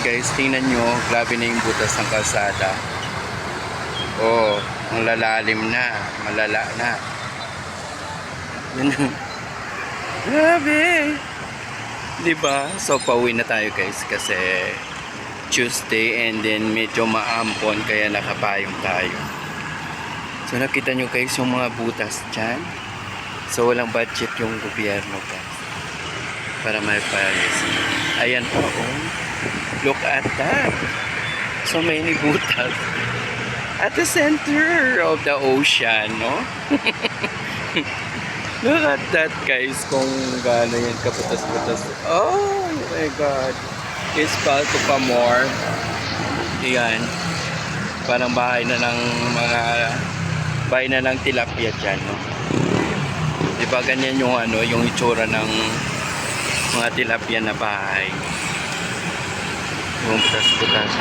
guys, tingnan nyo, grabe na yung butas ng kalsada. Oh, ang lalalim na, malala na. Grabe. Diba? So, pauwi na tayo guys kasi Tuesday and then medyo maampon kaya nakapayong tayo. So, nakita nyo guys yung mga butas dyan. So, walang budget yung gobyerno guys para may palis. Ayan po, oh. Look at that. So many butas at the center of the ocean, no? Look at that guys, kung gaano yan kaputas-putas. Oh my God. It's Palto pa more. Ayan. Parang bahay na ng tilapia dyan, no? Diba ganyan yung ano, yung itsura ng mga tilapia na bahay. Yung putas-putas.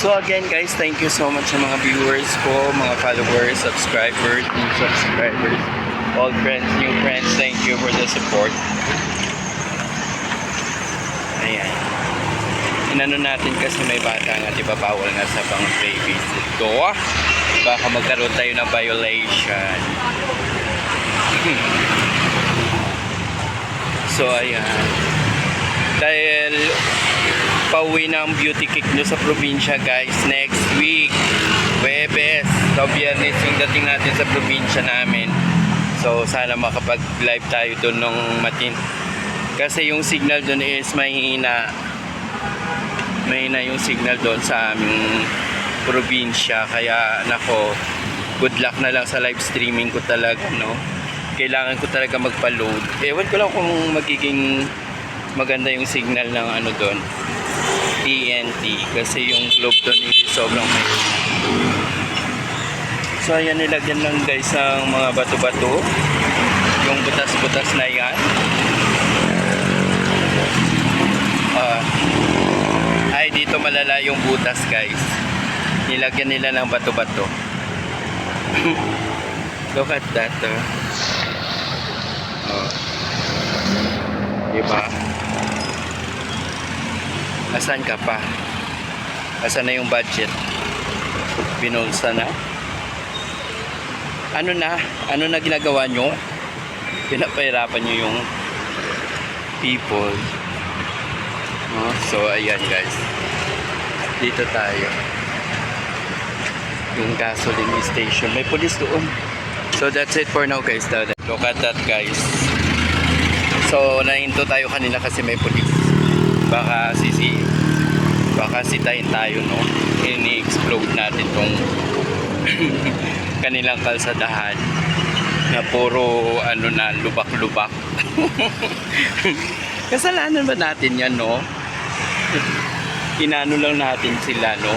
So again guys, thank you so much sa mga viewers ko, mga followers, subscribers, new subscribers, old friends, new friends. Thank you for the support. Ayan. Inano natin kasi may bata nga, diba bawal nga sa pang babies ito. Baka magkaroon tayo ng violation. So ayan. Dahil pauwi ng beauty cake nyo sa probinsya guys next week, Webes. So Biyernes yung dating natin sa probinsya namin. So sana makapag live tayo doon ng matin. Kasi yung signal doon is mahina yung signal doon sa aming probinsya. Kaya nako, good luck na lang sa live streaming ko talaga, no? Kailangan ko talaga magpa-load. Ewan ko lang kung magiging maganda yung signal ng ano doon, TNT, kasi yung globe doon is sobrang mahina. So ayan, nilagyan lang guys ng mga bato-bato yung butas-butas na yan. Ay, dito malala yung butas guys, nilagyan nila ng bato-bato. Look at that, diba? Asan ka pa? Asan na yung budget? Binulsa na? Ano na ginagawa nyo? Pinapahirapan nyo yung people. So ayan guys, dito tayo, yung gasoline station, may police doon. So that's it for now guys. Look at that guys. So nahinto tayo kanina kasi may police. Baka sitahin tayo, no? Ini-explode natin tong kanilang kalsadahan na puro ano na, lubak-lubak. Kasalanan ba natin yan, no? Inano lang natin sila, no?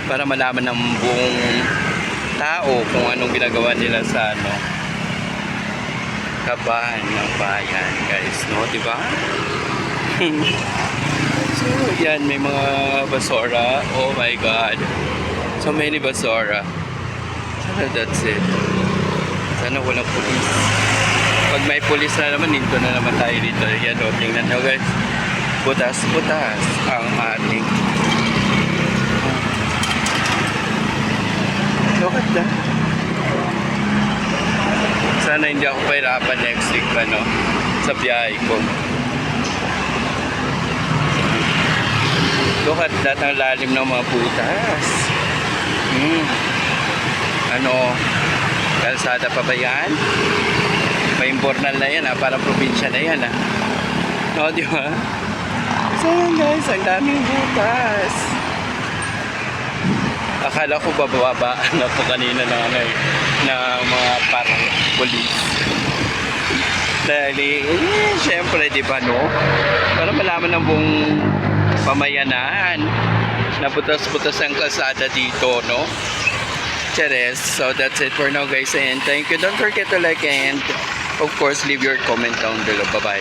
Para malaman ng buong tao kung anong ginagawa nila sa ano, kabahan ng bayan guys, no? Diba? So yan, may mga basura. Oh my God, so many basura. Sana that's it. Sana walang police. Pag may police na naman, dito na naman tayo dito. Yan o, tingnan nyo guys, butas-butas ang ating. Look at that. Sana hindi ako pahirapan next week pa, no? Sa biyahe ko. Look at that, ang lalim ng mga butas. Ano, kalsada pa ba yan? May imbornal na yan, parang probinsya na yan, no, di ba? So yan guys, ang daming butas. Akala ko bababaan ako kanina na mga parang police. Dahil, syempre, di ba, no? Para malaman ng buong pamayanan na butas-butas ang kalsada dito, no? Cheres. So that's it for now guys, and thank you. Don't forget to like and of course leave your comment down below. Bye bye.